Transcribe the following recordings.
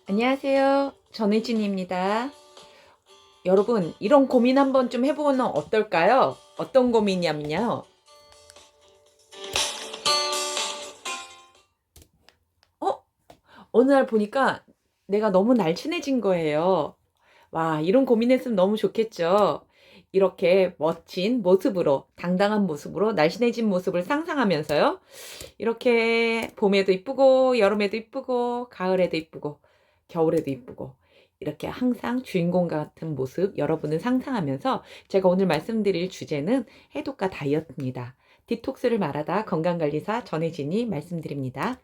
안녕하세요. 전혜진입니다. 여러분, 이런 고민 한번 좀 해보면 어떨까요? 어떤 고민이냐면요. 어? 어느 날 보니까 내가 너무 날씬해진 거예요. 와, 이런 고민했으면 너무 좋겠죠. 이렇게 멋진 모습으로, 당당한 모습으로 날씬해진 모습을 상상하면서요. 이렇게 봄에도 이쁘고, 여름에도 이쁘고, 가을에도 이쁘고, 겨울에도 이쁘고, 이렇게 항상 주인공 같은 모습 여러분은 상상하면서 제가 오늘 말씀드릴 주제는 해독과 다이어트입니다. 디톡스를 말하다 건강관리사 전혜진이 말씀드립니다.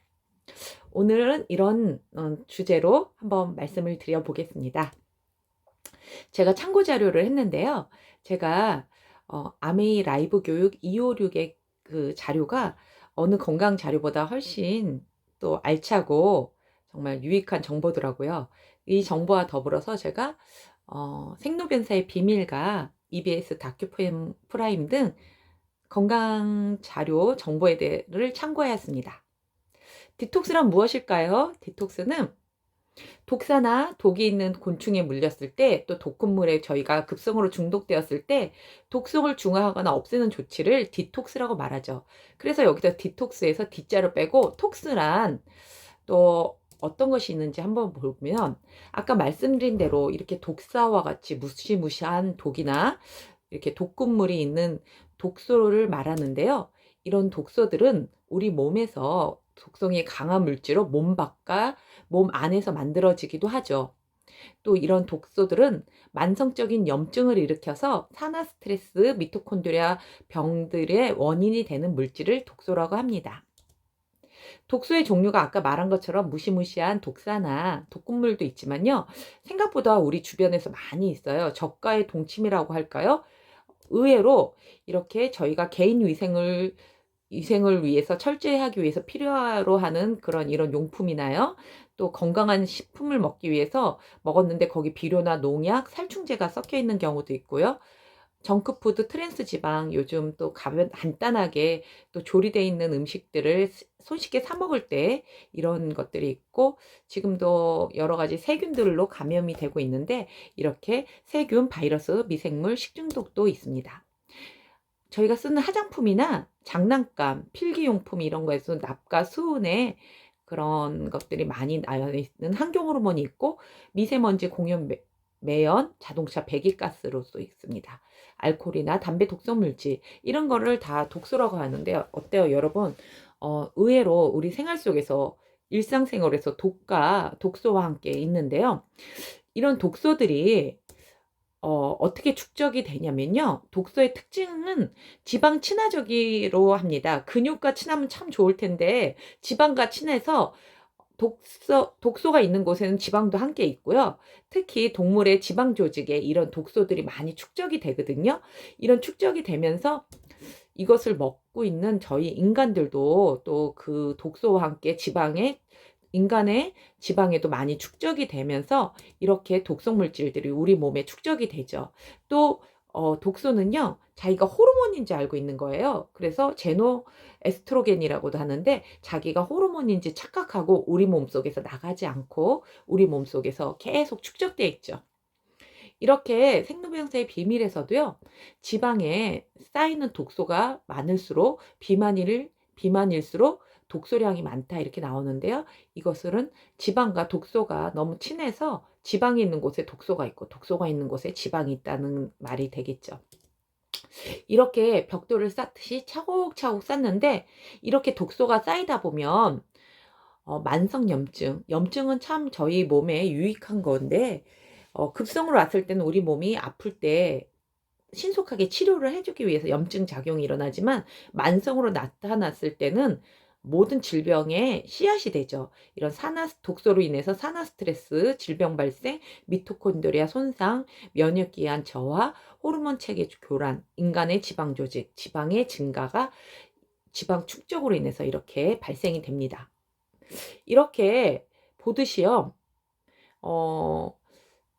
오늘은 이런 주제로 한번 말씀을 드려보겠습니다. 제가 참고 자료를 했는데요. 제가 아메이 라이브 교육 256의 그 자료가 어느 건강 자료보다 훨씬 또 알차고 정말 유익한 정보더라고요. 이 정보와 더불어서 제가 생로병사의 비밀과 EBS 다큐 프라임 등 건강 자료 정보에 대해를 참고하였습니다. 디톡스란 무엇일까요? 디톡스는 독사나 독이 있는 곤충에 물렸을 때, 또 독극물에 저희가 급성으로 중독되었을 때 독성을 중화하거나 없애는 조치를 디톡스라고 말하죠. 그래서 여기서 디톡스에서 D자를 빼고 톡스란 또 어떤 것이 있는지 한번 보면, 아까 말씀드린 대로 이렇게 독사와 같이 무시무시한 독이나 이렇게 독극물이 있는 독소를 말하는데요. 이런 독소들은 우리 몸에서 독성이 강한 물질로 몸 밖과 몸 안에서 만들어지기도 하죠. 또 이런 독소들은 만성적인 염증을 일으켜서 산화 스트레스, 미토콘드리아 병들의 원인이 되는 물질을 독소라고 합니다. 독소의 종류가 아까 말한 것처럼 무시무시한 독사나 독극물도 있지만요. 생각보다 우리 주변에서 많이 있어요. 저가의 동침이라고 할까요? 의외로 이렇게 저희가 개인 위생을 위해서 철저히 하기 위해서 필요로 하는 그런 이런 용품이나요. 또 건강한 식품을 먹기 위해서 먹었는데 거기 비료나 농약, 살충제가 섞여 있는 경우도 있고요. 정크푸드, 트랜스 지방, 요즘 또 간단하게 또 조리되어 있는 음식들을 손쉽게 사 먹을 때 이런 것들이 있고, 지금도 여러 가지 세균들로 감염이 되고 있는데 이렇게 세균, 바이러스, 미생물, 식중독도 있습니다. 저희가 쓰는 화장품이나 장난감, 필기용품 이런 거에서 납과 수은의 그런 것들이 많이 나와 있는 환경 호르몬이 있고, 미세먼지, 공연, 매연, 자동차 배기가스로도 있습니다. 알코올이나 담배 독성 물질 이런 거를 다 독소라고 하는데요. 어때요, 여러분? 의외로 우리 생활 속에서 일상생활에서 독과 독소와 함께 있는데요. 이런 독소들이 어떻게 축적이 되냐면요. 독소의 특징은 지방 친화적이로 합니다. 근육과 친하면 참 좋을 텐데 지방과 친해서 독소가 있는 곳에는 지방도 함께 있고요. 특히 동물의 지방 조직에 이런 독소들이 많이 축적이 되거든요. 이런 축적이 되면서 이것을 먹고 있는 저희 인간들도 또 그 독소와 함께 인간의 지방에도 많이 축적이 되면서 이렇게 독성 물질들이 우리 몸에 축적이 되죠. 또 독소는요, 자기가 호르몬인지 알고 있는 거예요. 그래서 제노 에스트로겐이라고도 하는데, 자기가 호르몬인지 착각하고 우리 몸속에서 나가지 않고 우리 몸속에서 계속 축적되어 있죠. 이렇게 생로병사의 비밀에서도요, 지방에 쌓이는 독소가 많을수록 비만일수록 독소량이 많다 이렇게 나오는데요. 이것은 지방과 독소가 너무 친해서 지방이 있는 곳에 독소가 있고 독소가 있는 곳에 지방이 있다는 말이 되겠죠. 이렇게 벽돌을 쌓듯이 차곡차곡 쌓는데, 이렇게 독소가 쌓이다 보면 염증은 참 저희 몸에 유익한 건데, 급성으로 왔을 때는 우리 몸이 아플 때 신속하게 치료를 해주기 위해서 염증 작용이 일어나지만, 만성으로 나타났을 때는 모든 질병의 씨앗이 되죠. 이런 독소로 인해서 산화 스트레스, 질병 발생, 미토콘드리아 손상, 면역 기한 저하, 호르몬 체계 교란, 인간의 지방 조직, 지방의 증가가 지방 축적으로 인해서 이렇게 발생이 됩니다. 이렇게 보듯이요. 어,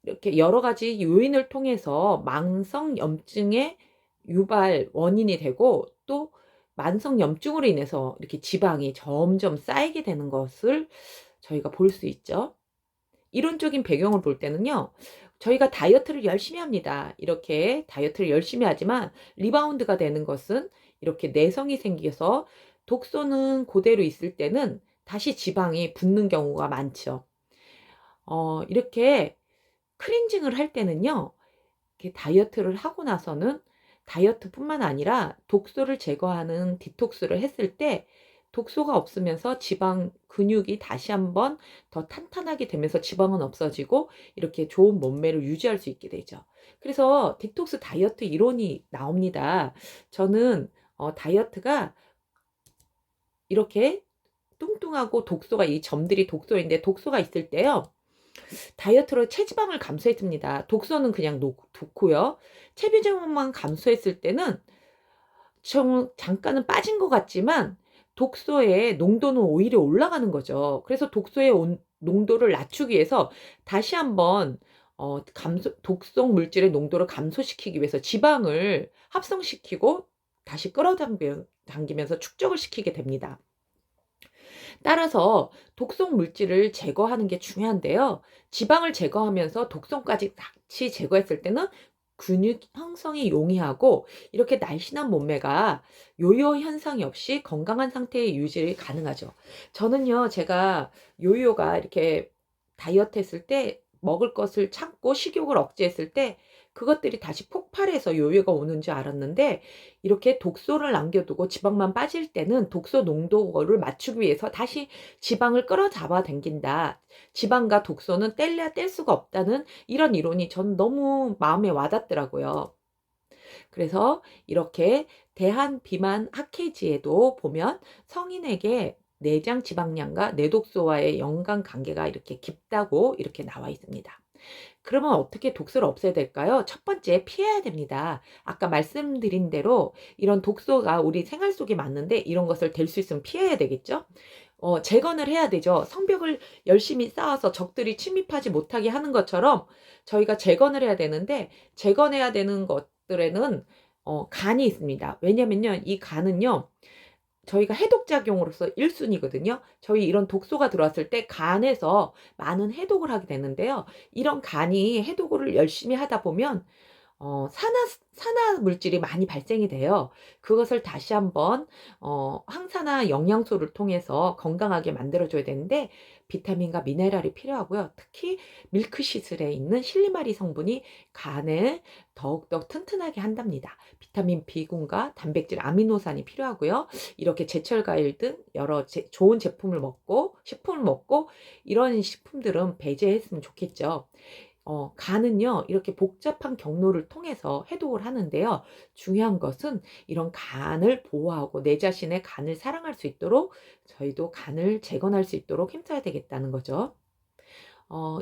이렇게 여러 가지 요인을 통해서 만성 염증의 유발 원인이 되고, 또 만성 염증으로 인해서 이렇게 지방이 점점 쌓이게 되는 것을 저희가 볼 수 있죠. 이론적인 배경을 볼 때는요. 저희가 다이어트를 열심히 합니다. 이렇게 다이어트를 열심히 하지만 리바운드가 되는 것은 이렇게 내성이 생겨서 독소는 그대로 있을 때는 다시 지방이 붙는 경우가 많죠. 이렇게 클렌징을 할 때는요. 이렇게 다이어트를 하고 나서는 다이어트뿐만 아니라 독소를 제거하는 디톡스를 했을 때 독소가 없으면서 지방 근육이 다시 한번 더 탄탄하게 되면서 지방은 없어지고 이렇게 좋은 몸매를 유지할 수 있게 되죠. 그래서 디톡스 다이어트 이론이 나옵니다. 저는 다이어트가 이렇게 뚱뚱하고 독소가 이 점들이 독소인데 독소가 있을 때요. 다이어트로 체지방을 감소했습니다. 독소는 그냥 놓고요. 체지방만 감소했을 때는 좀 잠깐은 빠진 것 같지만 독소의 농도는 오히려 올라가는 거죠. 그래서 독소의 농도를 낮추기 위해서 다시 한번 독성 물질의 농도를 감소시키기 위해서 지방을 합성시키고 다시 끌어당기면서 축적을 시키게 됩니다. 따라서 독성 물질을 제거하는 게 중요한데요. 지방을 제거하면서 독성까지 같이 제거했을 때는 근육 형성이 용이하고 이렇게 날씬한 몸매가 요요 현상이 없이 건강한 상태의 유지 가능하죠. 저는요, 제가 요요가 이렇게 다이어트 했을 때 먹을 것을 참고 식욕을 억제했을 때 그것들이 다시 폭발해서 요요가 오는 줄 알았는데 이렇게 독소를 남겨두고 지방만 빠질 때는 독소 농도를 맞추기 위해서 다시 지방을 끌어잡아 당긴다. 지방과 독소는 뗄래야 뗄 수가 없다는 이런 이론이 전 너무 마음에 와닿더라고요. 그래서 이렇게 대한비만 학회지에도 보면 성인에게 내장 지방량과 내독소와의 연관 관계가 이렇게 깊다고 이렇게 나와 있습니다. 그러면 어떻게 독소를 없애야 될까요? 첫 번째, 피해야 됩니다. 아까 말씀드린 대로 이런 독소가 우리 생활 속에 많은데 이런 것을 될 수 있으면 피해야 되겠죠? 재건을 해야 되죠. 성벽을 열심히 쌓아서 적들이 침입하지 못하게 하는 것처럼 저희가 재건을 해야 되는데 재건해야 되는 것들에는 간이 있습니다. 왜냐면요, 이 간은요, 저희가 해독작용으로서 1순위거든요. 저희 이런 독소가 들어왔을 때 간에서 많은 해독을 하게 되는데요. 이런 간이 해독을 열심히 하다 보면 산화 물질이 많이 발생이 돼요. 그것을 다시 한번 항산화 영양소를 통해서 건강하게 만들어줘야 되는데 비타민과 미네랄이 필요하고요. 특히 밀크시슬에 있는 실리마리 성분이 간을 더욱더 튼튼하게 한답니다. 비타민 B군과 단백질, 아미노산이 필요하고요. 이렇게 제철 과일 등 여러 좋은 제품을 먹고 식품을 먹고 이런 식품들은 배제했으면 좋겠죠. 간은요, 이렇게 복잡한 경로를 통해서 해독을 하는데요. 중요한 것은 이런 간을 보호하고 내 자신의 간을 사랑할 수 있도록 저희도 간을 재건할 수 있도록 힘써야 되겠다는 거죠.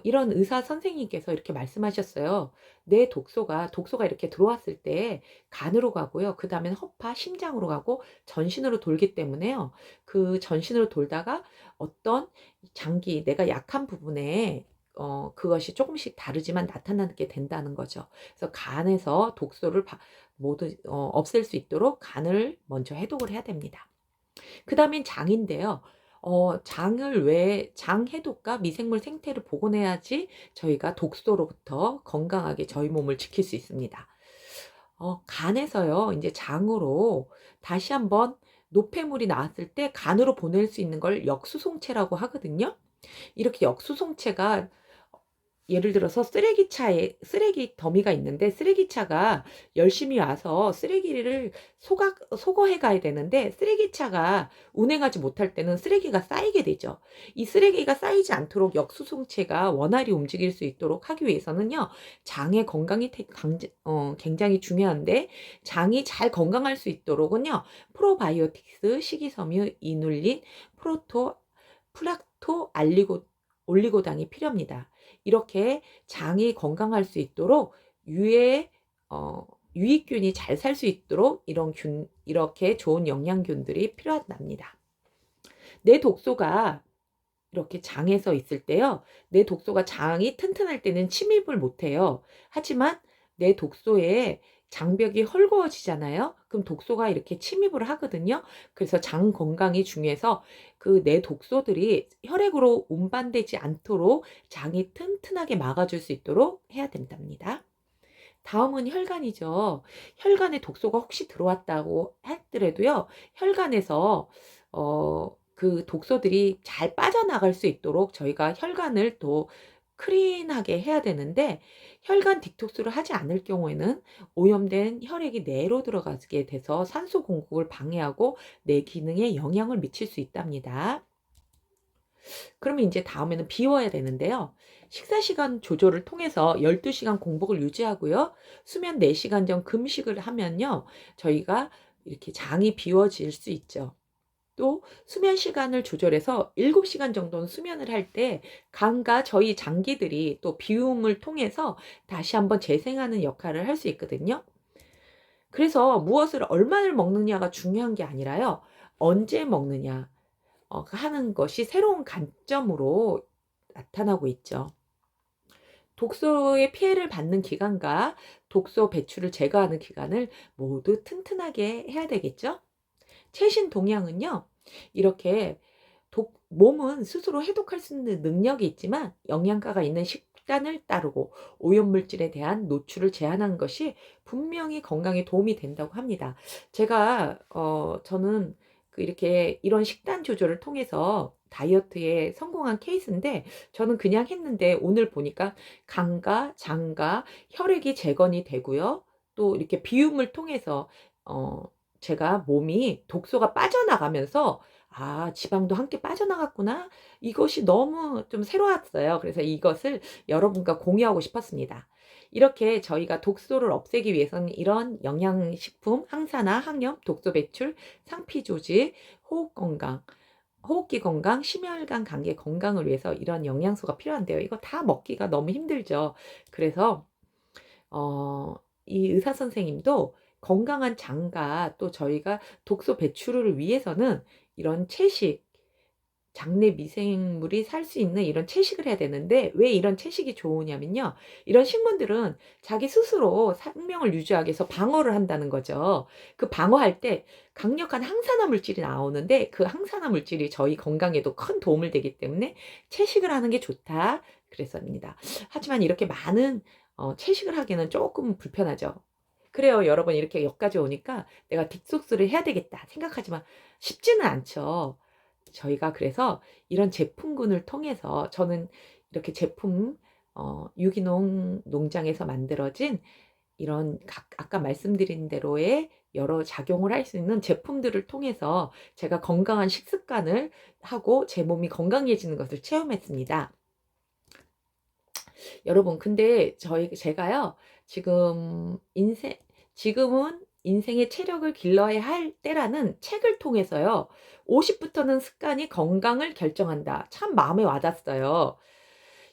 이런 의사 선생님께서 이렇게 말씀하셨어요. 내 독소가 이렇게 들어왔을 때 간으로 가고요. 그 다음엔 허파, 심장으로 가고 전신으로 돌기 때문에요. 그 전신으로 돌다가 어떤 장기, 내가 약한 부분에 그것이 조금씩 다르지만 나타나게 된다는 거죠. 그래서 간에서 독소를 모두 없앨 수 있도록 간을 먼저 해독을 해야 됩니다. 그 다음엔 장인데요. 장 해독과 미생물 생태를 복원해야지 저희가 독소로부터 건강하게 저희 몸을 지킬 수 있습니다. 간에서요, 이제 장으로 다시 한번 노폐물이 나왔을 때 간으로 보낼 수 있는 걸 역수송체라고 하거든요. 이렇게 역수송체가 예를 들어서 쓰레기 더미가 있는데 쓰레기차가 열심히 와서 쓰레기를 소거해 가야 되는데 쓰레기차가 운행하지 못할 때는 쓰레기가 쌓이게 되죠. 이 쓰레기가 쌓이지 않도록 역수송체가 원활히 움직일 수 있도록 하기 위해서는요, 장의 건강이 굉장히 중요한데 장이 잘 건강할 수 있도록은요, 프로바이오틱스, 식이섬유, 이눌린, 플락토, 올리고당이 필요합니다. 이렇게 장이 건강할 수 있도록 유익균이 잘 살 수 있도록 이렇게 좋은 영양균들이 필요하답니다. 내 독소가 이렇게 장에서 있을 때요. 내 독소가 장이 튼튼할 때는 침입을 못해요. 하지만 내 독소에 장벽이 헐거워지잖아요. 그럼 독소가 이렇게 침입을 하거든요. 그래서 장 건강이 중요해서 그 내 독소들이 혈액으로 운반되지 않도록 장이 튼튼하게 막아줄 수 있도록 해야 된답니다. 다음은 혈관이죠. 혈관에 독소가 혹시 들어왔다고 하더라도요, 혈관에서 그 독소들이 잘 빠져나갈 수 있도록 저희가 혈관을 또 클린하게 해야 되는데, 혈관 디톡스를 하지 않을 경우에는 오염된 혈액이 뇌로 들어가게 돼서 산소 공급을 방해하고 뇌 기능에 영향을 미칠 수 있답니다. 그러면 이제 다음에는 비워야 되는데요. 식사 시간 조절을 통해서 12시간 공복을 유지하고요. 수면 4시간 전 금식을 하면요. 저희가 이렇게 장이 비워질 수 있죠. 또 수면 시간을 조절해서 7시간 정도는 수면을 할 때 간과 저희 장기들이 또 비움을 통해서 다시 한번 재생하는 역할을 할 수 있거든요. 그래서 무엇을 얼마나 먹느냐가 중요한 게 아니라요. 언제 먹느냐 하는 것이 새로운 관점으로 나타나고 있죠. 독소의 피해를 받는 기간과 독소 배출을 제거하는 기간을 모두 튼튼하게 해야 되겠죠? 최신 동향은요, 이렇게 몸은 스스로 해독할 수 있는 능력이 있지만 영양가가 있는 식단을 따르고 오염물질에 대한 노출을 제한하는 것이 분명히 건강에 도움이 된다고 합니다. 저는 이렇게 이런 식단 조절을 통해서 다이어트에 성공한 케이스인데, 저는 그냥 했는데 오늘 보니까 간과 장과 혈액이 재건이 되고요. 또 이렇게 비움을 통해서 어, 제가 몸이 독소가 빠져나가면서 지방도 함께 빠져나갔구나. 이것이 너무 좀 새로웠어요. 그래서 이것을 여러분과 공유하고 싶었습니다. 이렇게 저희가 독소를 없애기 위해서는 이런 영양식품, 항산화, 항염, 독소 배출, 상피 조직, 호흡 건강, 호흡기 건강, 심혈관 관계 건강을 위해서 이런 영양소가 필요한데요. 이거 다 먹기가 너무 힘들죠. 그래서 어, 이 의사 선생님도 건강한 장과 또 저희가 독소 배출을 위해서는 이런 채식, 장내 미생물이 살 수 있는 이런 채식을 해야 되는데, 왜 이런 채식이 좋으냐면요. 이런 식물들은 자기 스스로 생명을 유지하기 위해서 방어를 한다는 거죠. 그 방어할 때 강력한 항산화 물질이 나오는데, 그 항산화 물질이 저희 건강에도 큰 도움을 되기 때문에 채식을 하는 게 좋다. 그랬습니다. 하지만 이렇게 많은 채식을 하기는 조금 불편하죠. 그래요. 여러분, 이렇게 여기까지 오니까 내가 딕톡스를 해야 되겠다 생각하지만 쉽지는 않죠. 저희가 그래서 이런 제품군을 통해서 저는 이렇게 제품 유기농 농장에서 만들어진 이런 아까 말씀드린 대로의 여러 작용을 할 수 있는 제품들을 통해서 제가 건강한 식습관을 하고 제 몸이 건강해지는 것을 체험했습니다. 여러분, 근데 제가요, 지금은 인생의 체력을 길러야 할 때라는 책을 통해서요, 50부터는 습관이 건강을 결정한다. 참 마음에 와닿았어요.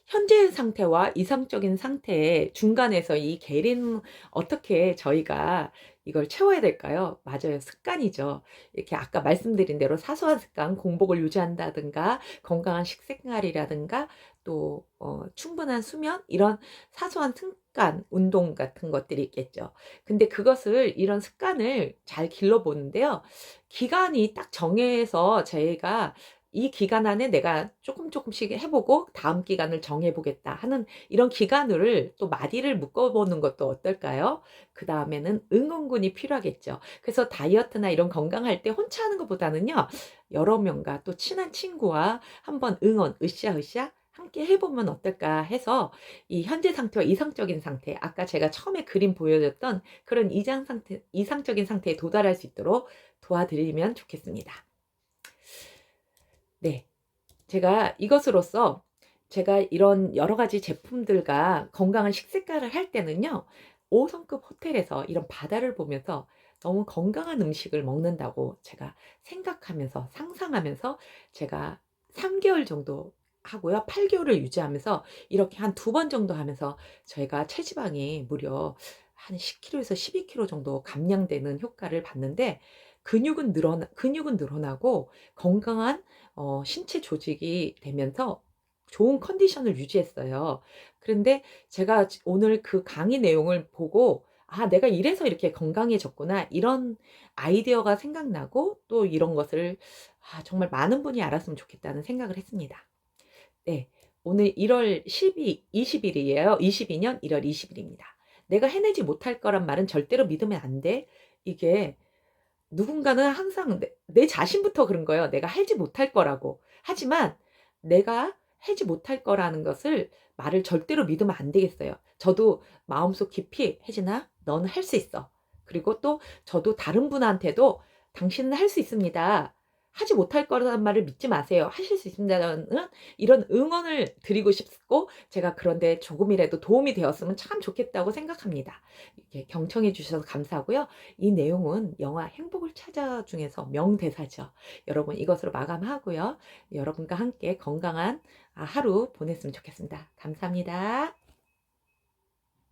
현재의 상태와 이상적인 상태의 중간에서 이 계리는 어떻게 저희가 이걸 채워야 될까요? 맞아요. 습관이죠. 이렇게 아까 말씀드린 대로 사소한 습관, 공복을 유지한다든가, 건강한 식생활이라든가, 또 충분한 수면, 이런 사소한 습관, 운동 같은 것들이 있겠죠. 근데 이런 습관을 잘 길러보는데요. 기간이 딱 정해서 저희가 이 기간 안에 내가 조금씩 해보고 다음 기간을 정해보겠다 하는 이런 기간을 또 마디를 묶어보는 것도 어떨까요? 그 다음에는 응원군이 필요하겠죠. 그래서 다이어트나 이런 건강할 때 혼자 하는 것보다는요, 여러 명과 또 친한 친구와 한번 으쌰으쌰 함께 해보면 어떨까 해서 이 현재 상태와 이상적인 상태, 아까 제가 처음에 그림 보여줬던 그런 이상적인 상태에 도달할 수 있도록 도와드리면 좋겠습니다. 네. 제가 이런 여러 가지 제품들과 건강한 식습관을 할 때는요, 5성급 호텔에서 이런 바다를 보면서 너무 건강한 음식을 먹는다고 제가 생각하면서, 상상하면서 제가 3개월 정도 하고요, 8개월을 유지하면서 이렇게 한 2번 정도 하면서 저희가 체지방이 무려 한 10kg에서 12kg 정도 감량되는 효과를 봤는데, 근육은 늘어나고 건강한 신체 조직이 되면서 좋은 컨디션을 유지했어요. 그런데 제가 오늘 그 강의 내용을 보고 '아 내가 이래서 이렇게 건강해졌구나.' 이런 아이디어가 생각나고 또 이런 것을 정말 많은 분이 알았으면 좋겠다는 생각을 했습니다. 네. 오늘 1월 20 일이에요. 22년 1월 20 일입니다. '내가 해내지 못할 거란 말은 절대로 믿으면 안 돼.' 이게 누군가는 항상 내 자신부터 그런 거예요. 내가 하지 못할 거라고. 하지만 내가 하지 못할 거라는 것을 말을 절대로 믿으면 안 되겠어요. 저도 마음속 깊이 "혜진아 너는 할 수 있어." 그리고 또 저도 다른 분한테도 "당신은 할 수 있습니다. 하지 못할 거라는 말을 믿지 마세요. 하실 수 있습니다."는 이런 응원을 드리고 싶고 제가 그런 데 조금이라도 도움이 되었으면 참 좋겠다고 생각합니다. 이렇게 경청해 주셔서 감사하고요. 이 내용은 영화 행복을 찾아 중에서 명대사죠. 여러분 이것으로 마감하고요. 여러분과 함께 건강한 하루 보냈으면 좋겠습니다. 감사합니다.